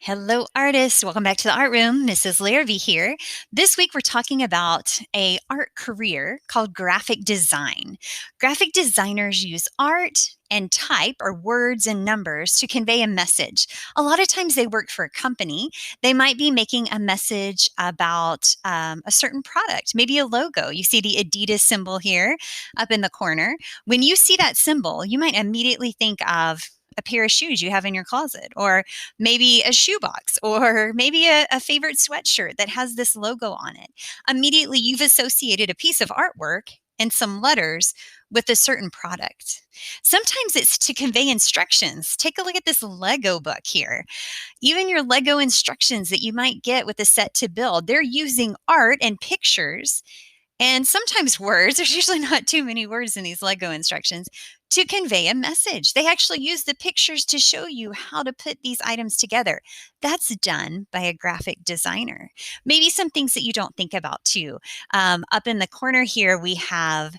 Hello, artists. Welcome back to the art room. Mrs. Larrabee here. This week, we're talking about a art career called graphic design. Graphic designers use art and type, or words and numbers, to convey a message. A lot of times they work for a company. They might be making a message about a certain product, maybe a logo. You see the Adidas symbol here up in the corner. When you see that symbol, you might immediately think of a pair of shoes you have in your closet, or maybe a shoebox, or maybe a favorite sweatshirt that has this logo on it. Immediately, you've associated a piece of artwork and some letters with a certain product. Sometimes it's to convey instructions. Take a look at this Lego book here. Even your Lego instructions that you might get with a set to build, they're using art and pictures and sometimes words. There's usually not too many words in these Lego instructions to convey a message. They actually use the pictures to show you how to put these items together. That's done by a graphic designer. Maybe some things that you don't think about too. Up in the corner here, we have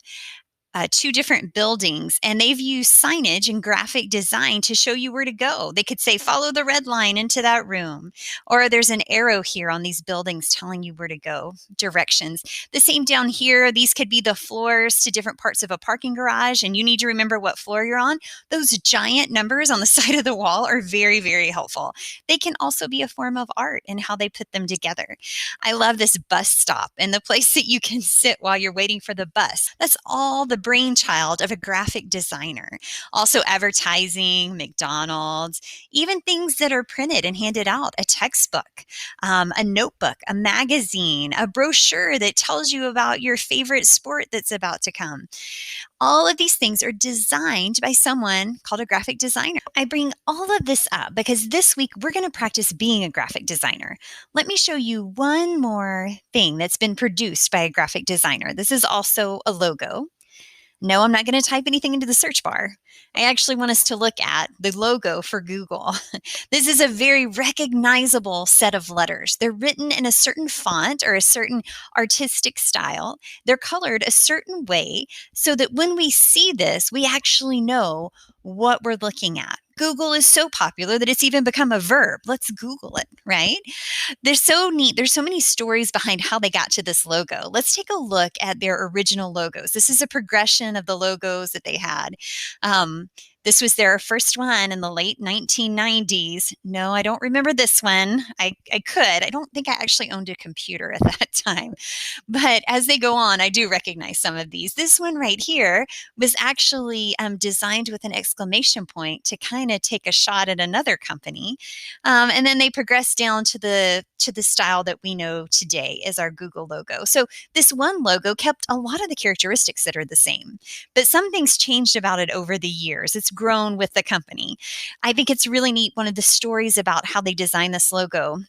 two different buildings, and they've used signage and graphic design to show you where to go. They could say, follow the red line into that room. Or there's an arrow here on these buildings telling you where to go, directions. The same down here, these could be the floors to different parts of a parking garage, and you need to remember what floor you're on. Those giant numbers on the side of the wall are very, very helpful. They can also be a form of art in how they put them together. I love this bus stop and the place that you can sit while you're waiting for the bus. That's all the brainchild of a graphic designer. Also, advertising, McDonald's, even things that are printed and handed out, a textbook, a notebook, a magazine, a brochure that tells you about your favorite sport that's about to come. All of these things are designed by someone called a graphic designer. I bring all of this up because this week we're going to practice being a graphic designer. Let me show you one more thing that's been produced by a graphic designer. This is also a logo. No, I'm not going to type anything into the search bar. I actually want us to look at the logo for Google. This is a very recognizable set of letters. They're written in a certain font or a certain artistic style. They're colored a certain way so that when we see this, we actually know what we're looking at. Google is so popular that it's even become a verb. Let's Google it, right? They're so neat. There's so many stories behind how they got to this logo. Let's take a look at their original logos. This is a progression of the logos that they had. This was their first one in the late 1990s. No, I don't remember this one. I could. I don't think I actually owned a computer at that time. But as they go on, I do recognize some of these. This one right here was actually designed with an exclamation point to kind of take a shot at another company. And then they progressed down to the style that we know today as our Google logo. So this one logo kept a lot of the characteristics that are the same, but some things changed about it over the years. It's grown with the company. I think it's really neat. One of the stories about how they designed this logo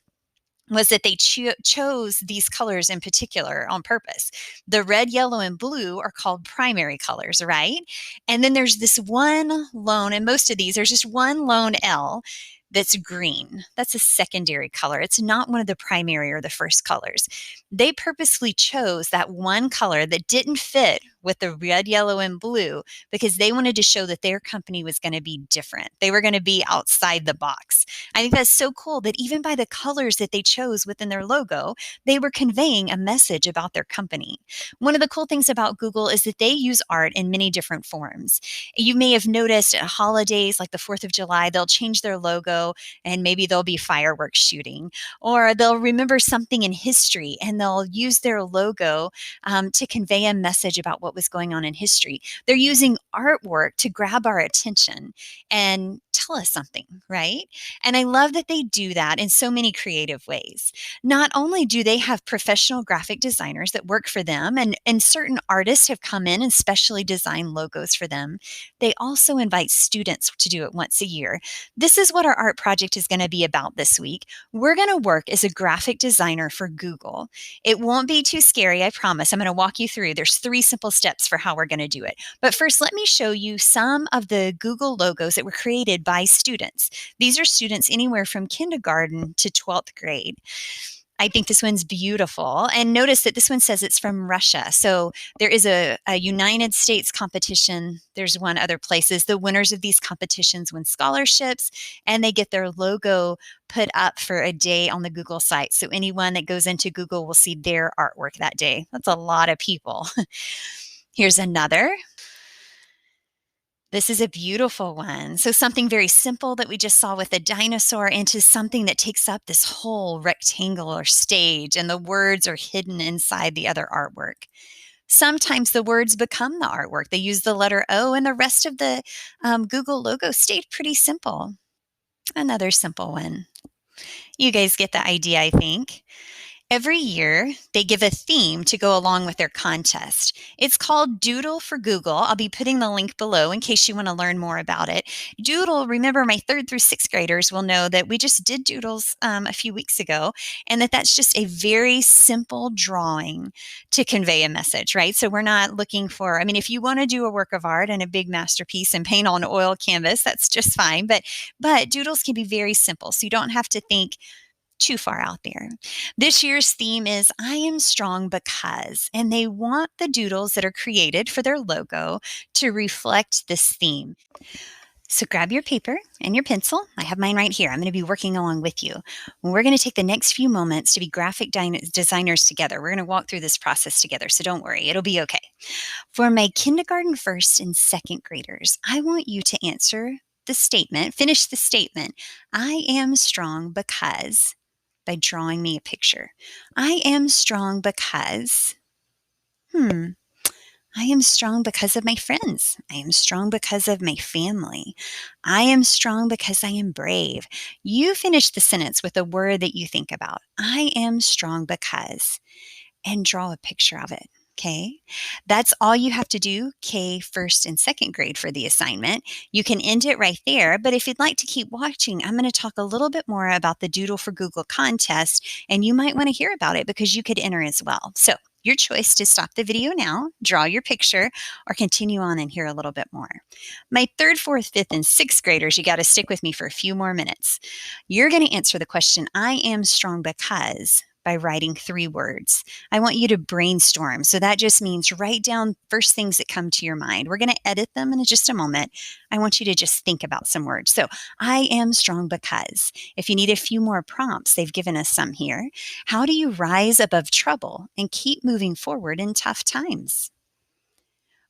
was that they chose these colors in particular on purpose. The red, yellow, and blue are called primary colors, right? And then there's this one lone, and most of these, there's just one lone L that's green. That's a secondary color. It's not one of the primary or the first colors. They purposely chose that one color that didn't fit with the red, yellow, and blue because they wanted to show that their company was going to be different. They were going to be outside the box. I think that's so cool that even by the colors that they chose within their logo, they were conveying a message about their company. One of the cool things about Google is that they use art in many different forms. You may have noticed at holidays like the 4th of July, they'll change their logo and maybe there'll be fireworks shooting, or they'll remember something in history and they'll use their logo to convey a message about what was going on in history. They're using artwork to grab our attention and tell us something, right? And I love that they do that in so many creative ways. Not only do they have professional graphic designers that work for them, and certain artists have come in and specially designed logos for them, they also invite students to do it once a year. This is what our art project is going to be about this week. We're going to work as a graphic designer for Google. It won't be too scary, I promise. I'm going to walk you through. There's 3 simple steps for how we're going to do it. But first, let me show you some of the Google logos that were created by students. These are students anywhere from kindergarten to 12th grade. I think this one's beautiful. And notice that this one says it's from Russia. So there is a United States competition. There's one other places. The winners of these competitions win scholarships and they get their logo put up for a day on the Google site. So anyone that goes into Google will see their artwork that day. That's a lot of people. Here's another. This is a beautiful one. So something very simple that we just saw with the dinosaur into something that takes up this whole rectangular stage and the words are hidden inside the other artwork. Sometimes the words become the artwork. They use the letter O and the rest of the Google logo stayed pretty simple. Another simple one. You guys get the idea, I think. Every year, they give a theme to go along with their contest. It's called Doodle for Google. I'll be putting the link below in case you want to learn more about it. Doodle, remember my 3rd through 6th graders will know that we just did doodles a few weeks ago, and that's just a very simple drawing to convey a message, right? So we're not looking for, I mean, if you want to do a work of art and a big masterpiece and paint on oil canvas, that's just fine. But doodles can be very simple, so you don't have to think too far out there. This year's theme is I am strong because, and they want the doodles that are created for their logo to reflect this theme. So grab your paper and your pencil. I have mine right here. I'm going to be working along with you. We're going to take the next few moments to be graphic designers together. We're going to walk through this process together, so don't worry, it'll be okay. For my kindergarten 1st and 2nd graders, I want you to answer the statement, finish the statement, I am strong because, by drawing me a picture. I am strong because, I am strong because of my friends. I am strong because of my family. I am strong because I am brave. You finish the sentence with a word that you think about. I am strong because, and draw a picture of it. Okay, that's all you have to do, K 1st and 2nd grade for the assignment. You can end it right there, but if you'd like to keep watching, I'm going to talk a little bit more about the Doodle for Google contest, and you might want to hear about it because you could enter as well. So your choice to stop the video now, draw your picture, or continue on and hear a little bit more. My 3rd, 4th, 5th, and 6th graders, you got to stick with me for a few more minutes. You're going to answer the question, I am strong because, by writing 3 words. I want you to brainstorm. So that just means write down first things that come to your mind. We're going to edit them in just a moment. I want you to just think about some words. So I am strong because. If you need a few more prompts, they've given us some here. How do you rise above trouble and keep moving forward in tough times?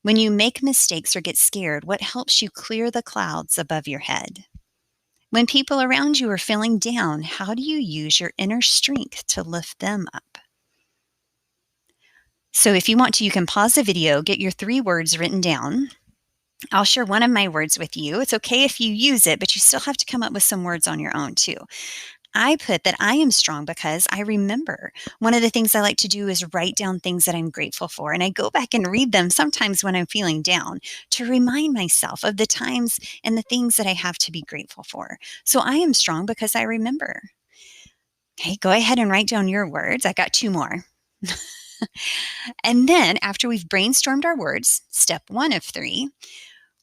When you make mistakes or get scared, what helps you clear the clouds above your head? When people around you are feeling down, how do you use your inner strength to lift them up? So if you want to, you can pause the video, get your 3 words written down. I'll share one of my words with you. It's okay if you use it, but you still have to come up with some words on your own too. I put that I am strong because I remember. One of the things I like to do is write down things that I'm grateful for. And I go back and read them sometimes when I'm feeling down to remind myself of the times and the things that I have to be grateful for. So I am strong because I remember. Okay, go ahead and write down your words. I got 2 more. And then after we've brainstormed our words, step 1 of 3,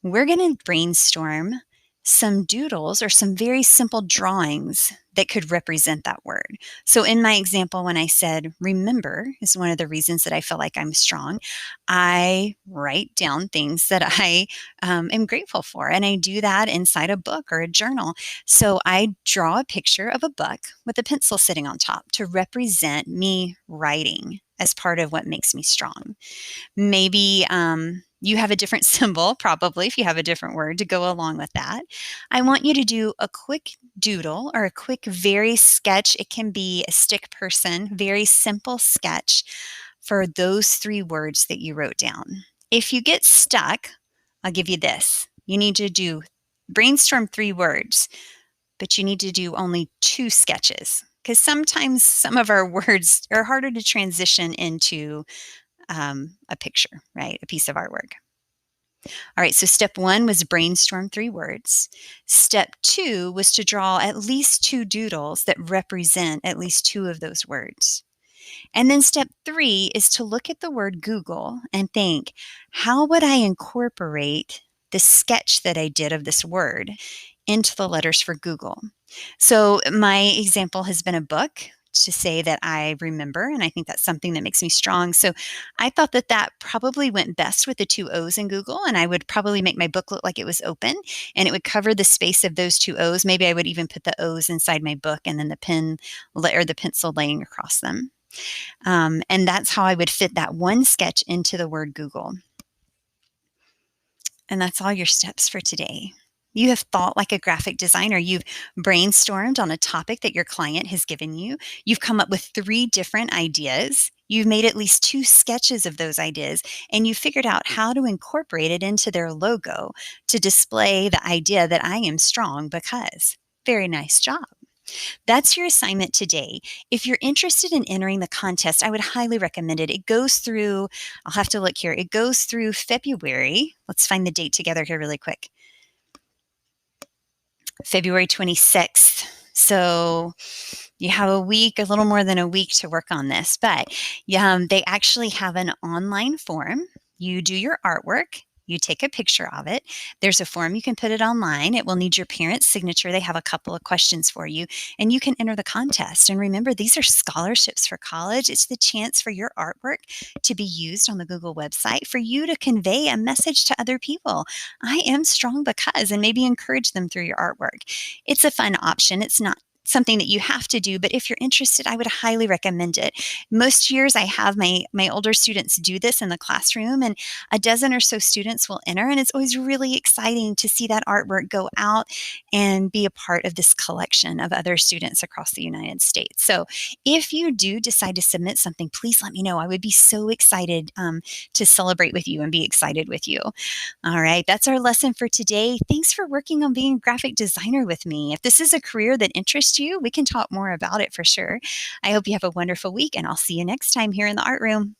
we're going to brainstorm some doodles or some very simple drawings that could represent that word. So in my example, when I said remember is one of the reasons that I feel like I'm strong, I write down things that I am grateful for. And I do that inside a book or a journal. So I draw a picture of a book with a pencil sitting on top to represent me writing as part of what makes me strong. Maybe you have a different symbol, probably, if you have a different word to go along with that. I want you to do a quick doodle or a quick, very sketch. It can be a stick person, very simple sketch for those 3 words that you wrote down. If you get stuck, I'll give you this. You need to brainstorm 3 words, but you need to do only 2 sketches because sometimes some of our words are harder to transition into a picture, right? A piece of artwork. All right, so step 1 was brainstorm 3 words. Step 2 was to draw at least 2 doodles that represent at least 2 of those words. And then step 3 is to look at the word Google and think, how would I incorporate the sketch that I did of this word into the letters for Google? So my example has been a book. to say that I remember, and I think that's something that makes me strong. So I thought that that probably went best with the two O's in Google, and I would probably make my book look like it was open, and it would cover the space of those two O's. Maybe I would even put the O's inside my book and then the pen or the pencil laying across them. And that's how I would fit that one sketch into the word Google. And that's all your steps for today. You have thought like a graphic designer. You've brainstormed on a topic that your client has given you. You've come up with 3 different ideas. You've made at least 2 sketches of those ideas, and you figured out how to incorporate it into their logo to display the idea that I am strong because. Very nice job. That's your assignment today. If you're interested in entering the contest, I would highly recommend it. It goes through, I'll have to look here, it goes through February. Let's find the date together here really quick. February 26th. So you have a week, a little more than a week to work on this, but they actually have an online form. You do your artwork. You take a picture of it. There's a form you can put it online. It will need your parent's signature. They have a couple of questions for you, and you can enter the contest. And remember, these are scholarships for college. It's the chance for your artwork to be used on the Google website for you to convey a message to other people. I am strong because, and maybe encourage them through your artwork. It's a fun option. It's not something that you have to do, but if you're interested, I would highly recommend it. Most years I have my older students do this in the classroom, and a dozen or so students will enter, and it's always really exciting to see that artwork go out and be a part of this collection of other students across the United States. So if you do decide to submit something, please let me know. I would be so excited to celebrate with you and be excited with you. All right, that's our lesson for today. Thanks for working on being a graphic designer with me. If this is a career that interests you, we can talk more about it for sure. I hope you have a wonderful week, and I'll see you next time here in the art room.